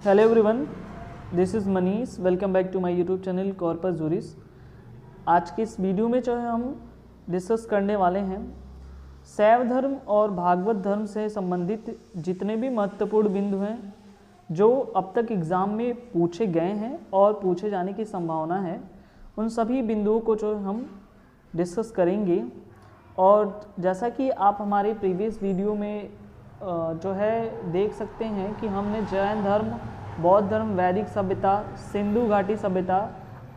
Hello everyone, this is Manish. Welcome back to my YouTube channel Corpus Juris. आज के इस video में जो है हम डिस्कस करने वाले हैं शैव धर्म और भागवत धर्म से संबंधित जितने भी महत्वपूर्ण बिंदु हैं जो अब तक एग्ज़ाम में पूछे गए हैं और पूछे जाने की संभावना है, उन सभी बिंदुओं को जो हम डिस्कस करेंगे। और जैसा कि आप हमारे प्रीवियस वीडियो में जो है देख सकते हैं कि हमने जैन धर्म, बौद्ध धर्म, वैदिक सभ्यता, सिंधु घाटी सभ्यता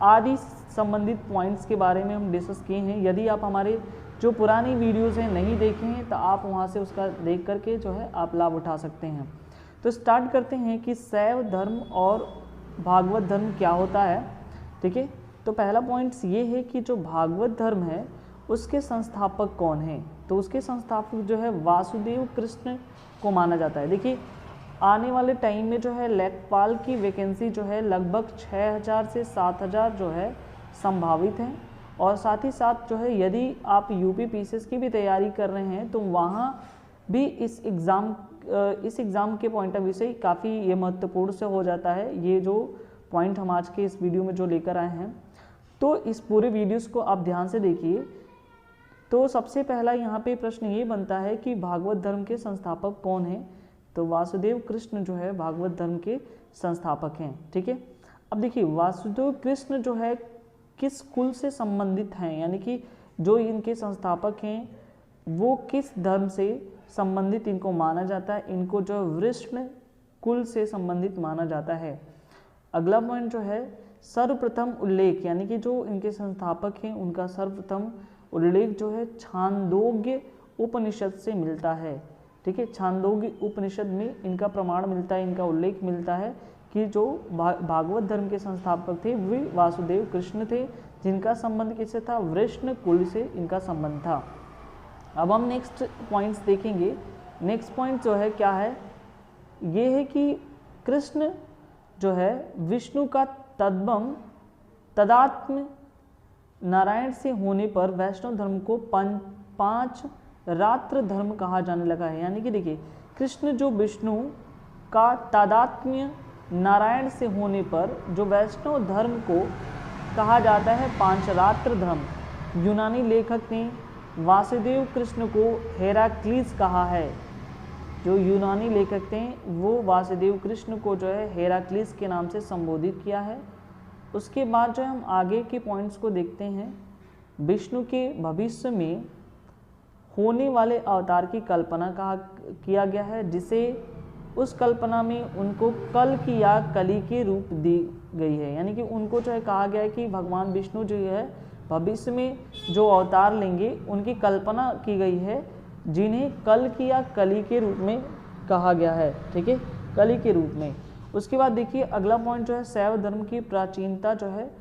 आदि संबंधित पॉइंट्स के बारे में हम डिस्कस किए हैं। यदि आप हमारे जो पुरानी वीडियोज़ हैं नहीं देखे हैं तो आप वहां से उसका देख करके जो है आप लाभ उठा सकते हैं। तो स्टार्ट करते हैं कि शैव धर्म और भागवत धर्म क्या होता है। ठीक है, तो पहला पॉइंट्स ये है कि जो भागवत धर्म है उसके संस्थापक कौन हैं। तो उसके संस्थापक जो है वासुदेव कृष्ण को माना जाता है। देखिए, आने वाले टाइम में जो है लेखपाल की वैकेंसी जो है लगभग 6000 से 7000 जो है संभावित है। और साथ ही साथ जो है यदि आप यूपी पीसीएस की भी तैयारी कर रहे हैं तो वहाँ भी इस एग्ज़ाम के पॉइंट ऑफ व्यू से काफ़ी ये महत्वपूर्ण से हो जाता है। ये जो पॉइंट हम आज के इस वीडियो में जो लेकर आए हैं, तो इस पूरे वीडियोस को आप ध्यान से देखिए। तो सबसे पहला यहाँ पे प्रश्न ये बनता है कि भागवत धर्म के संस्थापक कौन हैं। तो वासुदेव कृष्ण जो है भागवत धर्म के संस्थापक हैं। ठीक है, अब देखिए वासुदेव कृष्ण जो है किस कुल से संबंधित हैं, यानी कि जो इनके संस्थापक हैं वो किस धर्म से संबंधित इनको माना जाता है। इनको जो वृष्ण कुल से संबंधित माना जाता है। अगला पॉइंट जो है सर्वप्रथम उल्लेख, यानी कि जो इनके संस्थापक हैं उनका सर्वप्रथम उल्लेख जो है छांदोग्य उपनिषद से मिलता है। ठीक है, छांदोग्य उपनिषद में इनका प्रमाण मिलता है, इनका उल्लेख मिलता है कि जो भागवत धर्म के संस्थापक थे वे वासुदेव कृष्ण थे, जिनका संबंध किससे था, वृष्ण कुल से इनका संबंध था। अब हम नेक्स्ट पॉइंट्स देखेंगे। नेक्स्ट पॉइंट जो है क्या है, ये है कि कृष्ण जो है विष्णु का तदात्म नारायण से होने पर वैष्णव धर्म को पांच रात्र धर्म कहा जाने लगा है। यानी कि देखिए, कृष्ण जो विष्णु का तादात्म्य नारायण से होने पर जो वैष्णव धर्म को कहा जाता है पांच रात्र धर्म। यूनानी लेखक ने वासुदेव कृष्ण को हेराक्लीस कहा है। जो यूनानी लेखक थे वो वासुदेव कृष्ण को जो है हेराक्लीस के नाम से संबोधित किया है। उसके बाद जो है हम आगे के पॉइंट्स को देखते हैं। विष्णु के भविष्य में होने वाले अवतार की कल्पना किया गया है, जिसे उस कल्पना में उनको कल की या कली के रूप दी गई है। यानी कि उनको जो है कहा गया है कि भगवान विष्णु जो है भविष्य में जो अवतार लेंगे उनकी कल्पना की गई है, जिन्हें कल की या कली के रूप में कहा गया है। ठीक है, कली के रूप में। उसके बाद देखिए अगला पॉइंट जो है शैव धर्म की प्राचीनता जो है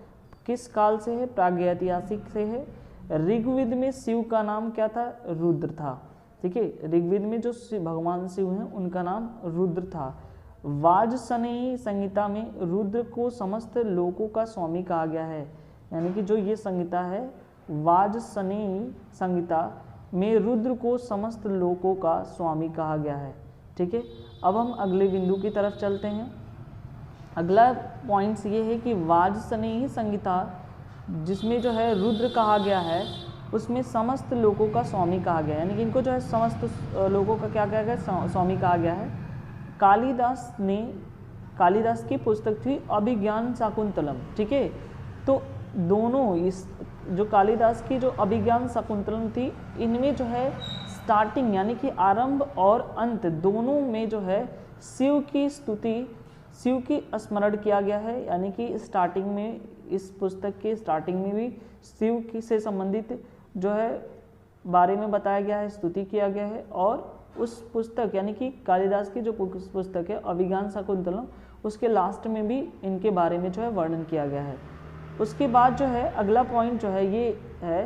किस काल से है, प्रागैतिहासिक से है। ऋग्वेद में शिव का नाम क्या था, रुद्र था। ठीक है, ऋग्वेद में जो भगवान शिव हैं उनका नाम रुद्र था। वाजसनेयी संहिता में रुद्र को समस्त लोकों का स्वामी कहा गया है। यानी कि जो ये संहिता है वाजसनेयी संहिता में रुद्र को समस्त लोकों का स्वामी कहा गया है। ठीक है, अब हम अगले बिंदु की तरफ चलते हैं। अगला पॉइंट्स ये है कि वाजसनेयी संहिता जिसमें जो है रुद्र कहा गया है उसमें समस्त लोगों का स्वामी कहा गया है। यानी कि इनको जो है समस्त लोगों का क्या कहा गया, स्वामी कहा गया है। कालिदास की पुस्तक थी अभिज्ञान शाकुंतलम। ठीक है, तो दोनों इस जो कालिदास की जो अभिज्ञान शाकुंतलम थी, इनमें जो है स्टार्टिंग यानी कि आरंभ और अंत दोनों में जो है शिव की स्तुति, शिव की स्मरण किया गया है। यानी कि स्टार्टिंग में इस पुस्तक के स्टार्टिंग में भी शिव की से संबंधित जो है बारे में बताया गया है, स्तुति किया गया है। और उस पुस्तक यानी कि कालिदास की जो पुस्तक है अभिज्ञान शाकुंतलम, उसके लास्ट में भी इनके बारे में जो है वर्णन किया गया है। उसके बाद जो है अगला पॉइंट जो है ये है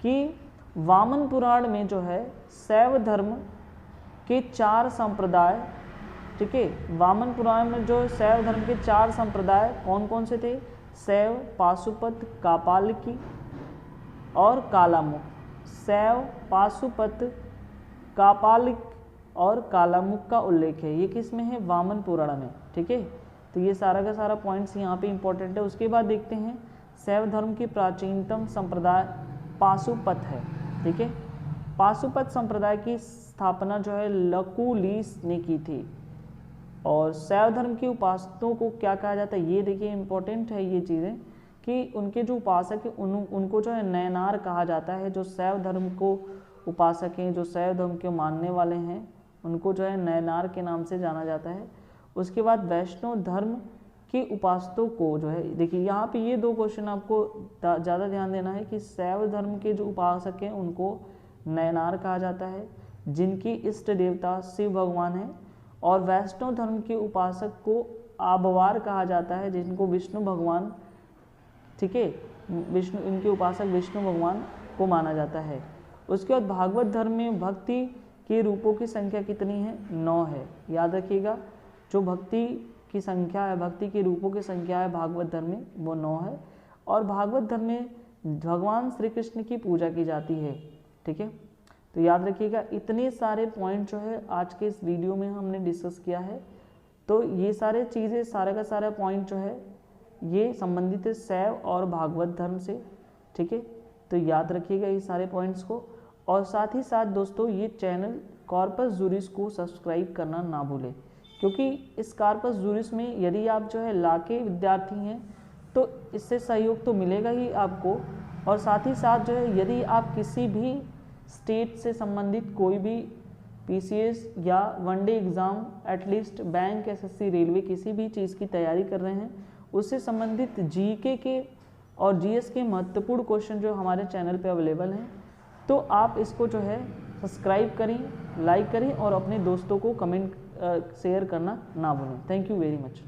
कि वामन पुराण में जो है शैव धर्म के 4 संप्रदाय। ठीक है, वामन पुराण में जो शैव धर्म के 4 संप्रदाय कौन कौन से थे, शैव, पाशुपत, कापालिकी और कालामुख। शैव, पाशुपत, कापालिक और कालामुख का उल्लेख है। ये किस में है, वामन पुराण में। ठीक है, तो ये सारा का सारा पॉइंट्स यहाँ पे इंपॉर्टेंट है। उसके बाद देखते हैं शैव धर्म की प्राचीनतम संप्रदाय पाशुपत है। ठीक है, पाशुपत संप्रदाय की स्थापना जो है लकुलिस ने की थी। और शैव धर्म के उपासकों को क्या कहा जाता है, ये देखिए इंपॉर्टेंट है ये चीज़ें, कि उनके जो उपासक है उनको जो है नयनार कहा जाता है। जो शैव धर्म को उपासक हैं, जो शैव धर्म के मानने वाले हैं, उनको जो है नयनार के नाम से जाना जाता है। उसके बाद वैष्णव धर्म के उपासकों को जो है, देखिए यहाँ पे ये दो क्वेश्चन आपको ज़्यादा ध्यान देना है कि शैव धर्म के जो उपासक हैं उनको नयनार कहा जाता है, जिनकी इष्ट देवता शिव भगवान है। और वैष्णव धर्म के उपासक को आबवार कहा जाता है, जिनको विष्णु भगवान, ठीक है, विष्णु, इनके उपासक विष्णु भगवान को माना जाता है। उसके बाद भागवत धर्म में भक्ति के रूपों की संख्या कितनी है, 9 है। याद रखिएगा, जो भक्ति की संख्या है, भक्ति के रूपों की संख्या है भागवत धर्म में, वो 9 है। और भागवत धर्म में भगवान श्री कृष्ण की पूजा की जाती है। ठीक है, तो याद रखिएगा, इतने सारे पॉइंट जो है आज के इस वीडियो में हमने डिस्कस किया है। तो ये सारे चीज़ें, सारा का सारा पॉइंट जो है ये संबंधित है शैव और भागवत धर्म से। ठीक है, तो याद रखिएगा ये सारे पॉइंट्स को। और साथ ही साथ दोस्तों, ये चैनल कॉर्पस जूरिस को सब्सक्राइब करना ना भूलें, क्योंकि इस कॉर्पस जूरिस में यदि आप जो है लाके विद्यार्थी हैं तो इससे सहयोग तो मिलेगा ही आपको। और साथ ही साथ जो है यदि आप किसी भी स्टेट से संबंधित कोई भी पीसीएस या one day exam, at least bank, SSC, railway, किसी भी चीज़ की तैयारी कर रहे हैं, उससे संबंधित जीके के और जीएस के महत्वपूर्ण क्वेश्चन जो हमारे चैनल पे अवेलेबल हैं, तो आप इसको जो है सब्सक्राइब करें, लाइक करें और अपने दोस्तों को कमेंट शेयर करना ना भूलें। Thank you very much.